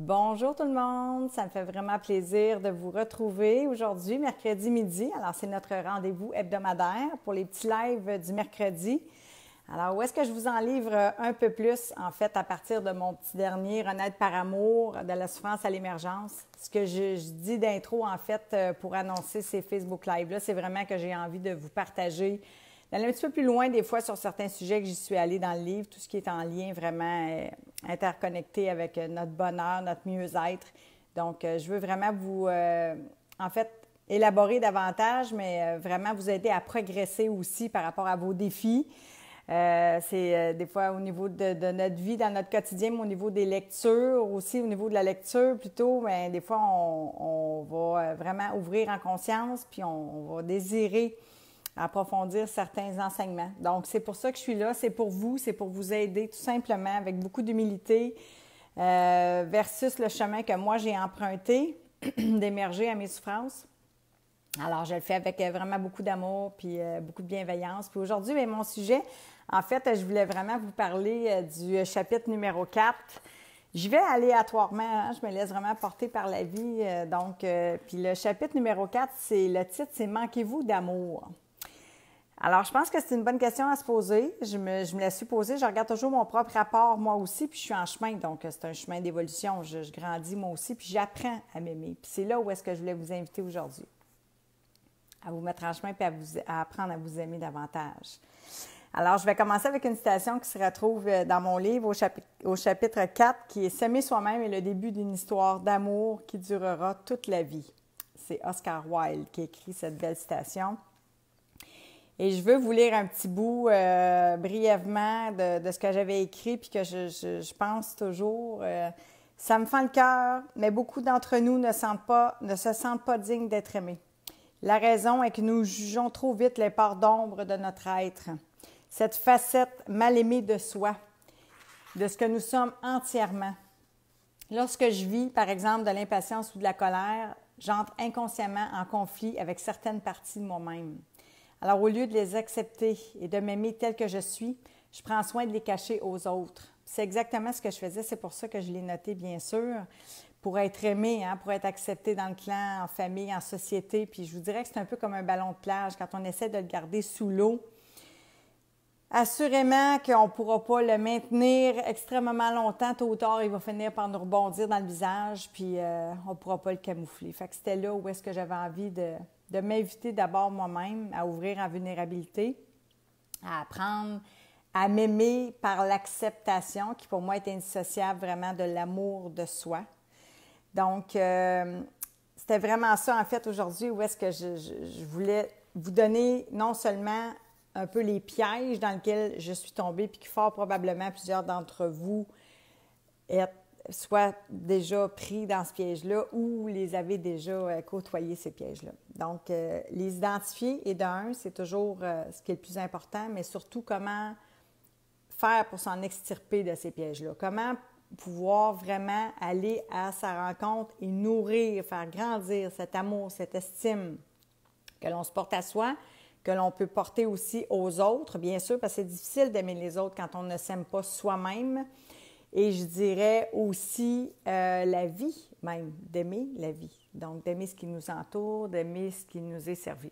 Bonjour tout le monde, ça me fait vraiment plaisir de vous retrouver aujourd'hui, mercredi midi. Alors, c'est notre rendez-vous hebdomadaire pour les petits lives du mercredi. Alors, où est-ce que je vous en livre un peu plus, en fait, à partir de mon petit dernier Renaître par amour, de la souffrance à l'émergence. Ce que je dis d'intro, en fait, pour annoncer ces Facebook Live-là, c'est vraiment que j'ai envie de vous partager, d'aller un petit peu plus loin des fois sur certains sujets que j'y suis allée dans le livre, tout ce qui est en lien vraiment interconnecté avec notre bonheur, notre mieux-être. Donc, je veux vraiment vous, en fait, élaborer davantage, mais vraiment vous aider à progresser aussi par rapport à vos défis. C'est des fois au niveau de notre vie, dans notre quotidien, mais au niveau des lectures, aussi au niveau de la lecture plutôt, bien, des fois on va vraiment ouvrir en conscience, puis on va désirer approfondir certains enseignements. Donc, c'est pour ça que je suis là, c'est pour vous aider tout simplement avec beaucoup d'humilité versus le chemin que moi j'ai emprunté d'émerger à mes souffrances. Alors, je le fais avec vraiment beaucoup d'amour puis beaucoup de bienveillance. Puis aujourd'hui, bien, mon sujet, en fait, je voulais vraiment vous parler du chapitre numéro 4. Je vais aléatoirement, hein, je me laisse vraiment porter par la vie. Puis le chapitre numéro 4, le titre, c'est « Manquez-vous d'amour ». Alors, je pense que c'est une bonne question à se poser. Je me la suis posée. Je regarde toujours mon propre rapport, moi aussi, puis je suis en chemin. Donc, c'est un chemin d'évolution. Je grandis, moi aussi, puis j'apprends à m'aimer. Puis c'est là où est-ce que je voulais vous inviter aujourd'hui. À vous mettre en chemin puis à apprendre à vous aimer davantage. Alors, je vais commencer avec une citation qui se retrouve dans mon livre au chapitre 4, qui est « S'aimer soi-même est le début d'une histoire d'amour qui durera toute la vie ». C'est Oscar Wilde qui écrit cette belle citation. Et je veux vous lire un petit bout brièvement de ce que j'avais écrit puis que je pense toujours. Ça me fend le cœur, mais beaucoup d'entre nous ne se sentent pas dignes d'être aimés. La raison est que nous jugeons trop vite les parts d'ombre de notre être, cette facette mal aimée de soi, de ce que nous sommes entièrement. Lorsque je vis, par exemple, de l'impatience ou de la colère, j'entre inconsciemment en conflit avec certaines parties de moi-même. Alors, au lieu de les accepter et de m'aimer tel que je suis, je prends soin de les cacher aux autres. C'est exactement ce que je faisais, c'est pour ça que je l'ai noté, bien sûr, pour être aimé, hein, pour être accepté dans le clan, en famille, en société. Puis je vous dirais que c'est un peu comme un ballon de plage, quand on essaie de le garder sous l'eau. Assurément qu'on ne pourra pas le maintenir extrêmement longtemps. Tôt ou tard, il va finir par nous rebondir dans le visage, puis on ne pourra pas le camoufler. Fait que c'était là où est-ce que j'avais envie de m'inviter d'abord moi-même à ouvrir en vulnérabilité, à apprendre à m'aimer par l'acceptation, qui pour moi est indissociable vraiment de l'amour de soi. Donc, c'était vraiment ça, en fait, aujourd'hui, où est-ce que je voulais vous donner non seulement un peu les pièges dans lesquels je suis tombée, puis que fort probablement plusieurs d'entre vous êtes soit déjà pris dans ce piège-là ou les avez déjà côtoyé ces pièges-là. Donc, les identifier, et d'un, c'est toujours ce qui est le plus important, mais surtout comment faire pour s'en extirper de ces pièges-là. Comment pouvoir vraiment aller à sa rencontre et nourrir, faire grandir cet amour, cette estime que l'on se porte à soi, que l'on peut porter aussi aux autres, bien sûr, parce que c'est difficile d'aimer les autres quand on ne s'aime pas soi-même. Et je dirais aussi la vie même, d'aimer la vie. Donc, d'aimer ce qui nous entoure, d'aimer ce qui nous est servi.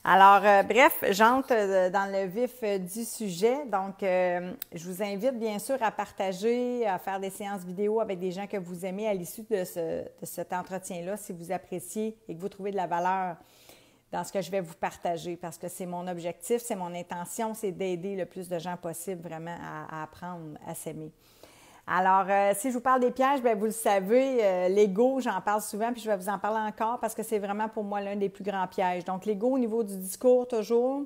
Alors, bref, j'entre dans le vif du sujet. Donc, je vous invite bien sûr à partager, à faire des séances vidéo avec des gens que vous aimez à l'issue de cet entretien-là, si vous appréciez et que vous trouvez de la valeur dans ce que je vais vous partager, parce que c'est mon objectif, c'est mon intention, c'est d'aider le plus de gens possible vraiment à apprendre à s'aimer. Alors, si je vous parle des pièges, bien, vous le savez, l'ego, j'en parle souvent, puis je vais vous en parler encore parce que c'est vraiment pour moi l'un des plus grands pièges. Donc, l'ego au niveau du discours, toujours,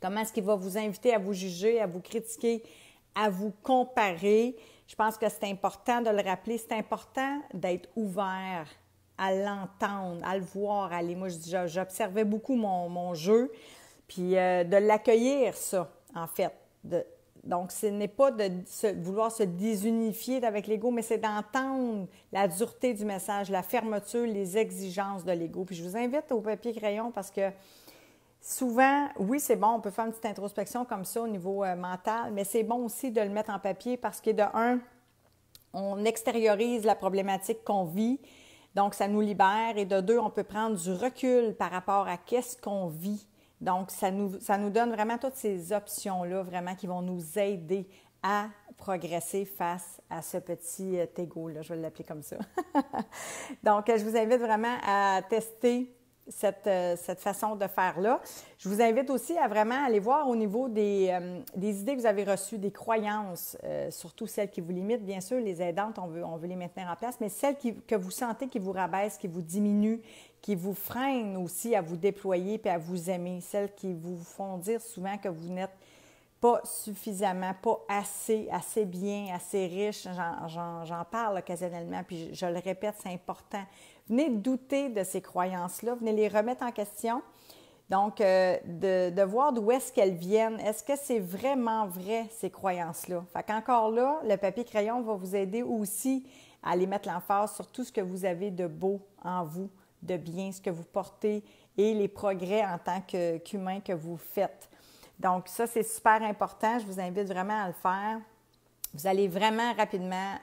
comment est-ce qu'il va vous inviter à vous juger, à vous critiquer, à vous comparer. Je pense que c'est important de le rappeler, c'est important d'être ouvert à l'entendre, à le voir aller. Moi, j'observais beaucoup mon jeu, puis de l'accueillir, ça, en fait, donc, ce n'est pas de vouloir se désunifier avec l'ego, mais c'est d'entendre la dureté du message, la fermeture, les exigences de l'ego. Puis je vous invite au papier-crayon parce que souvent, oui, c'est bon, on peut faire une petite introspection comme ça au niveau mental, mais c'est bon aussi de le mettre en papier parce que de un, on extériorise la problématique qu'on vit, donc ça nous libère. Et de deux, on peut prendre du recul par rapport à qu'est-ce qu'on vit. Donc, ça nous donne vraiment toutes ces options-là, vraiment, qui vont nous aider à progresser face à ce petit ego-là, je vais l'appeler comme ça. Donc, je vous invite vraiment à tester cette façon de faire-là. Je vous invite aussi à vraiment aller voir au niveau des idées que vous avez reçues, des croyances, surtout celles qui vous limitent, bien sûr, les aidantes, on veut les maintenir en place, mais celles que vous sentez qui vous rabaissent, qui vous diminuent, qui vous freinent aussi à vous déployer et à vous aimer, celles qui vous font dire souvent que vous n'êtes pas suffisamment, pas assez bien, assez riche. J'en parle occasionnellement, puis je le répète, c'est important. Venez douter de ces croyances-là, venez les remettre en question. Donc, de voir d'où est-ce qu'elles viennent. Est-ce que c'est vraiment vrai, ces croyances-là? Fait qu'encore là, le papier-crayon va vous aider aussi à aller mettre l'emphase sur tout ce que vous avez de beau en vous, de bien, ce que vous portez et les progrès en tant qu'humain que vous faites. Donc, ça, c'est super important. Je vous invite vraiment à le faire. Vous allez vraiment rapidement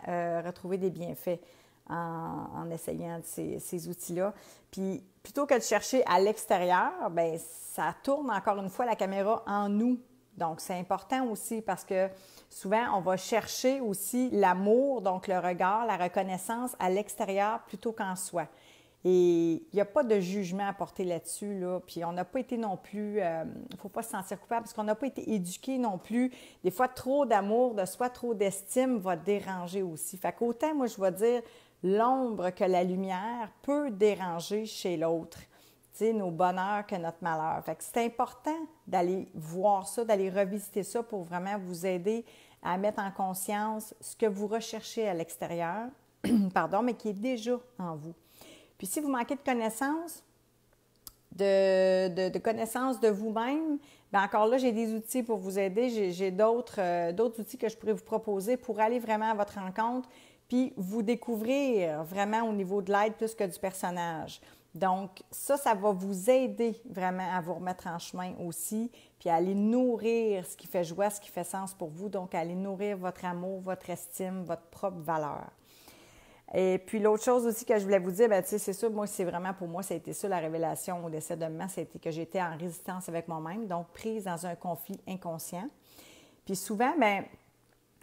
retrouver des bienfaits en essayant ces outils-là. Puis, plutôt que de chercher à l'extérieur, bien, ça tourne encore une fois la caméra en nous. Donc, c'est important aussi parce que souvent, on va chercher aussi l'amour, donc le regard, la reconnaissance à l'extérieur plutôt qu'en soi. Et il n'y a pas de jugement à porter là-dessus, là. Puis on n'a pas été non plus, il ne faut pas se sentir coupable parce qu'on n'a pas été éduqué non plus. Des fois, trop d'amour de soi, trop d'estime va déranger aussi. Fait qu'autant, moi, je vais dire, l'ombre que la lumière peut déranger chez l'autre. Tu sais, nos bonheurs que notre malheur. Fait que c'est important d'aller voir ça, d'aller revisiter ça pour vraiment vous aider à mettre en conscience ce que vous recherchez à l'extérieur, pardon, mais qui est déjà en vous. Puis si vous manquez de connaissances, de connaissances de vous-même, bien encore là, j'ai des outils pour vous aider. J'ai d'autres outils que je pourrais vous proposer pour aller vraiment à votre rencontre puis vous découvrir vraiment au niveau de l'aide plus que du personnage. Donc, ça va vous aider vraiment à vous remettre en chemin aussi, puis à aller nourrir ce qui fait joie, ce qui fait sens pour vous, donc à aller nourrir votre amour, votre estime, votre propre valeur. Et puis, l'autre chose aussi que je voulais vous dire, bien, tu sais, c'est ça, moi, c'est vraiment pour moi, ça a été ça la révélation au décès de maman, c'était que j'étais en résistance avec moi-même, donc prise dans un conflit inconscient. Puis souvent, bien,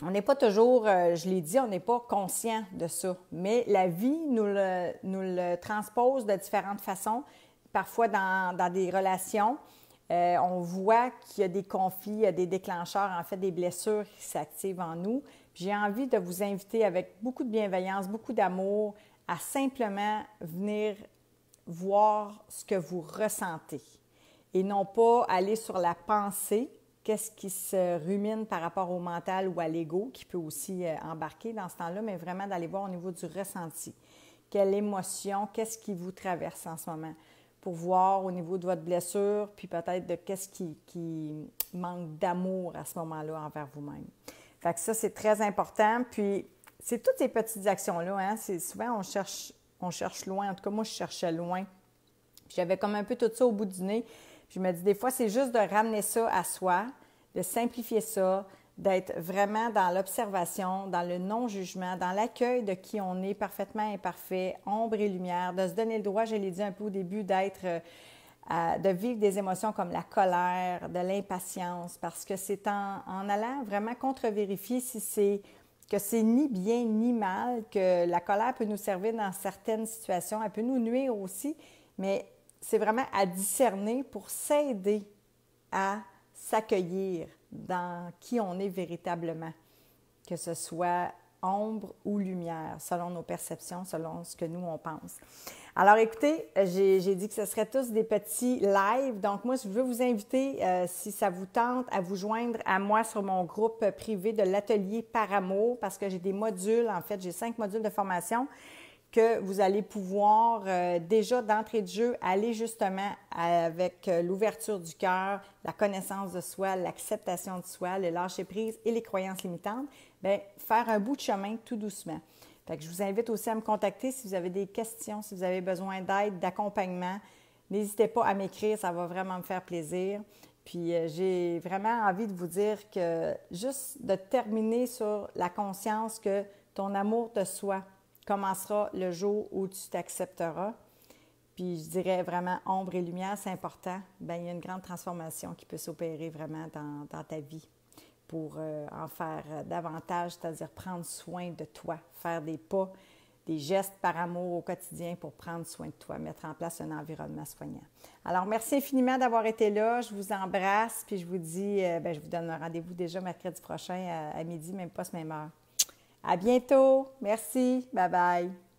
on n'est pas toujours, je l'ai dit, on n'est pas conscient de ça, mais la vie nous le transpose de différentes façons, parfois dans des relations. On voit qu'il y a des conflits, il y a des déclencheurs, en fait, des blessures qui s'activent en nous. J'ai envie de vous inviter avec beaucoup de bienveillance, beaucoup d'amour, à simplement venir voir ce que vous ressentez et non pas aller sur la pensée, qu'est-ce qui se rumine par rapport au mental ou à l'ego, qui peut aussi embarquer dans ce temps-là, mais vraiment d'aller voir au niveau du ressenti. Quelle émotion, qu'est-ce qui vous traverse en ce moment? Pour voir au niveau de votre blessure, puis peut-être de qu'est-ce qui manque d'amour à ce moment-là envers vous-même. Fait que ça, c'est très important. Puis, c'est toutes ces petites actions-là, hein? C'est souvent, on cherche loin. En tout cas, moi, je cherchais loin. Puis j'avais comme un peu tout ça au bout du nez. Puis je me dis, des fois, c'est juste de ramener ça à soi, de simplifier ça, d'être vraiment dans l'observation, dans le non-jugement, dans l'accueil de qui on est parfaitement imparfait, ombre et lumière, de se donner le droit, je l'ai dit un peu au début, de vivre des émotions comme la colère, de l'impatience, parce que c'est en allant vraiment contre-vérifier que c'est ni bien ni mal, que la colère peut nous servir dans certaines situations, elle peut nous nuire aussi, mais c'est vraiment à discerner pour s'aider à s'accueillir dans qui on est véritablement, que ce soit ombre ou lumière, selon nos perceptions, selon ce que nous, on pense. Alors, écoutez, j'ai dit que ce serait tous des petits lives. Donc, moi, je veux vous inviter, si ça vous tente, à vous joindre à moi sur mon groupe privé de l'Atelier par amour, parce que j'ai des modules, en fait, j'ai 5 modules de formation que vous allez pouvoir déjà d'entrée de jeu aller justement avec l'ouverture du cœur, la connaissance de soi, l'acceptation de soi, le lâcher-prise et les croyances limitantes, bien, faire un bout de chemin tout doucement. Fait que je vous invite aussi à me contacter si vous avez des questions, si vous avez besoin d'aide, d'accompagnement. N'hésitez pas à m'écrire, ça va vraiment me faire plaisir. Puis j'ai vraiment envie de vous dire que juste de terminer sur la conscience que ton amour de soi commencera le jour où tu t'accepteras. Puis je dirais vraiment ombre et lumière, c'est important. Bien, il y a une grande transformation qui peut s'opérer vraiment dans ta vie pour en faire davantage, c'est-à-dire prendre soin de toi, faire des pas, des gestes par amour au quotidien pour prendre soin de toi, mettre en place un environnement soignant. Alors, merci infiniment d'avoir été là. Je vous embrasse, puis je vous dis, je vous donne un rendez-vous déjà mercredi prochain à midi, même pas ce même heure. À bientôt. Merci. Bye bye.